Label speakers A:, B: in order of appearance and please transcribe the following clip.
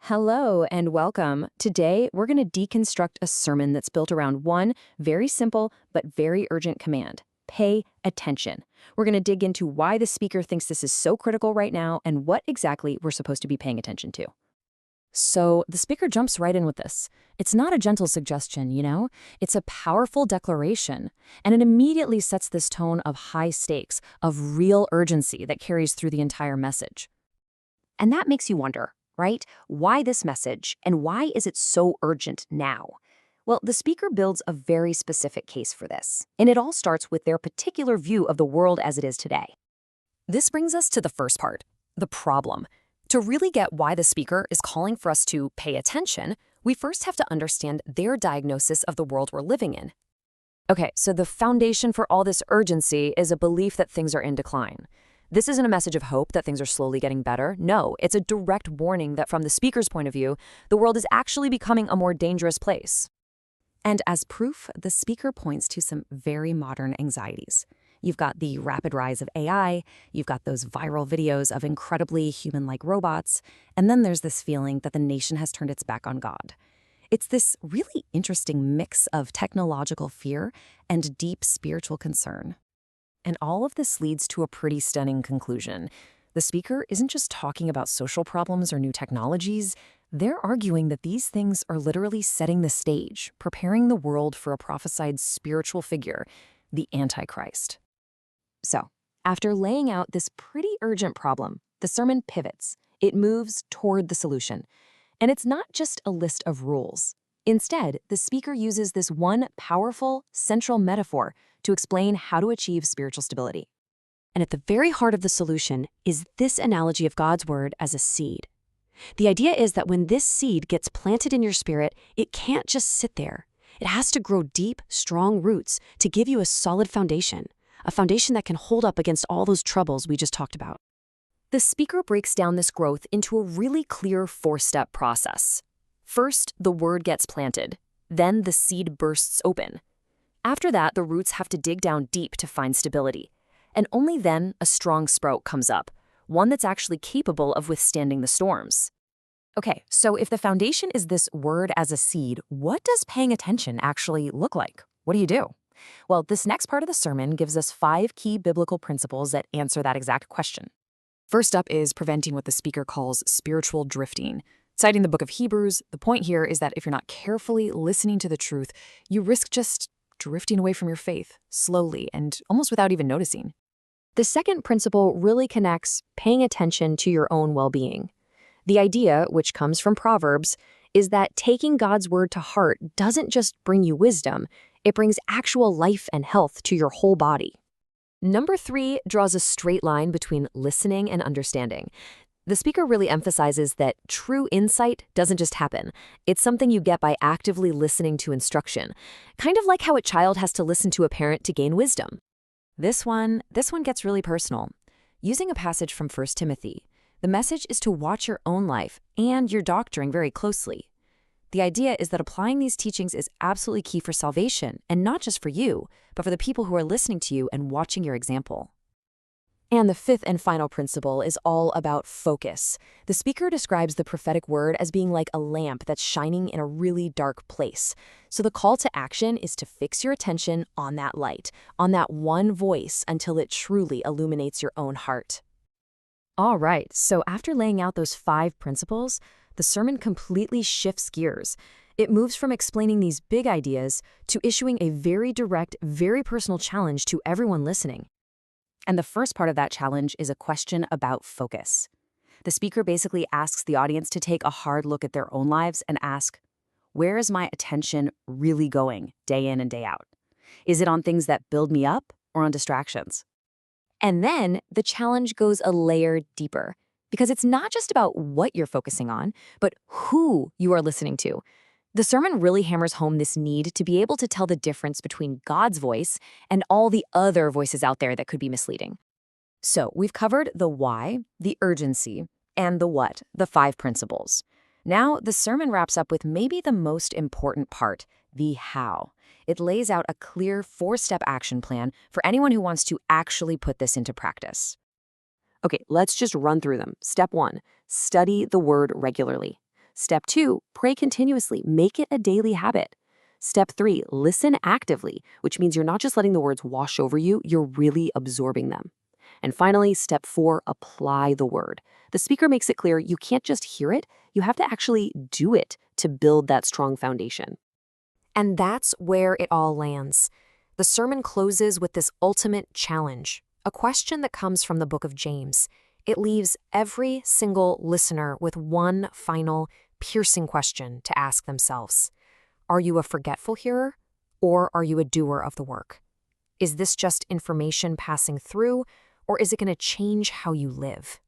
A: Hello and welcome. Today, we're going to deconstruct a sermon that's built around one very simple but very urgent command. Pay attention. We're going to dig into why the speaker thinks this is so critical right now and what exactly we're supposed to be paying attention to. So the speaker jumps right in with this. It's not a gentle suggestion, It's a powerful declaration, and it immediately sets this tone of high stakes, of real urgency that carries through the entire message.
B: And that makes you wonder, right? Why this message, and why is it so urgent now? Well, the speaker builds a very specific case for this, and it all starts with their particular view of the world as it is today.
A: This brings us to the first part, the problem. To really get why the speaker is calling for us to pay attention, we first have to understand their diagnosis of the world we're living in. Okay, so the foundation for all this urgency is a belief that things are in decline. This isn't a message of hope that things are slowly getting better. No, it's a direct warning that from the speaker's point of view, the world is actually becoming a more dangerous place. And as proof, the speaker points to some very modern anxieties. You've got the rapid rise of AI, you've got those viral videos of incredibly human-like robots, and then there's this feeling that the nation has turned its back on God. It's this really interesting mix of technological fear and deep spiritual concern. And all of this leads to a pretty stunning conclusion. The speaker isn't just talking about social problems or new technologies. They're arguing that these things are literally setting the stage, preparing the world for a prophesied spiritual figure, the Antichrist. So, after laying out this pretty urgent problem, the sermon pivots. It moves toward the solution. And it's not just a list of rules. Instead, the speaker uses this one powerful, central metaphor to explain how to achieve spiritual stability.
B: And at the very heart of the solution is this analogy of God's word as a seed. The idea is that when this seed gets planted in your spirit, it can't just sit there. It has to grow deep, strong roots to give you a solid foundation, a foundation that can hold up against all those troubles we just talked about.
A: The speaker breaks down this growth into a really clear four-step process. First, the word gets planted. Then the seed bursts open. After that, the roots have to dig down deep to find stability. And only then a strong sprout comes up, one that's actually capable of withstanding the storms. Okay, so if the foundation is this word as a seed, what does paying attention actually look like? What do you do? Well, this next part of the sermon gives us 5 key biblical principles that answer that exact question. First up is preventing what the speaker calls spiritual drifting. Citing the book of Hebrews, the point here is that if you're not carefully listening to the truth, you risk just drifting away from your faith, slowly and almost without even noticing. The second principle really connects paying attention to your own well-being. The idea, which comes from Proverbs, is that taking God's word to heart doesn't just bring you wisdom, it brings actual life and health to your whole body. Number 3 draws a straight line between listening and understanding. The speaker really emphasizes that true insight doesn't just happen. It's something you get by actively listening to instruction, kind of like how a child has to listen to a parent to gain wisdom. This one gets really personal. Using a passage from 1 Timothy, the message is to watch your own life and your doctoring very closely. The idea is that applying these teachings is absolutely key for salvation, and not just for you, but for the people who are listening to you and watching your example. And the 5th and final principle is all about focus. The speaker describes the prophetic word as being like a lamp that's shining in a really dark place. So the call to action is to fix your attention on that light, on that one voice, until it truly illuminates your own heart. All right, so after laying out those 5 principles, the sermon completely shifts gears. It moves from explaining these big ideas to issuing a very direct, very personal challenge to everyone listening. And the first part of that challenge is a question about focus. The speaker basically asks the audience to take a hard look at their own lives and ask, where is my attention really going day in and day out? Is it on things that build me up or on distractions? And then the challenge goes a layer deeper, because it's not just about what you're focusing on, but who you are listening to. The sermon really hammers home this need to be able to tell the difference between God's voice and all the other voices out there that could be misleading. So we've covered the why, the urgency, and the what, the 5 principles. Now the sermon wraps up with maybe the most important part, the how. It lays out a clear 4-step action plan for anyone who wants to actually put this into practice. Okay, let's just run through them. Step 1, study the word regularly.
B: Step 2, pray continuously. Make it a daily habit. Step 3, listen actively, which means you're not just letting the words wash over you, you're really absorbing them. And finally, step 4, apply the word. The speaker makes it clear you can't just hear it, you have to actually do it to build that strong foundation.
A: And that's where it all lands. The sermon closes with this ultimate challenge, a question that comes from the book of James. It leaves every single listener with one final, piercing question to ask themselves. Are you a forgetful hearer, or are you a doer of the work? Is this just information passing through, or is it going to change how you live?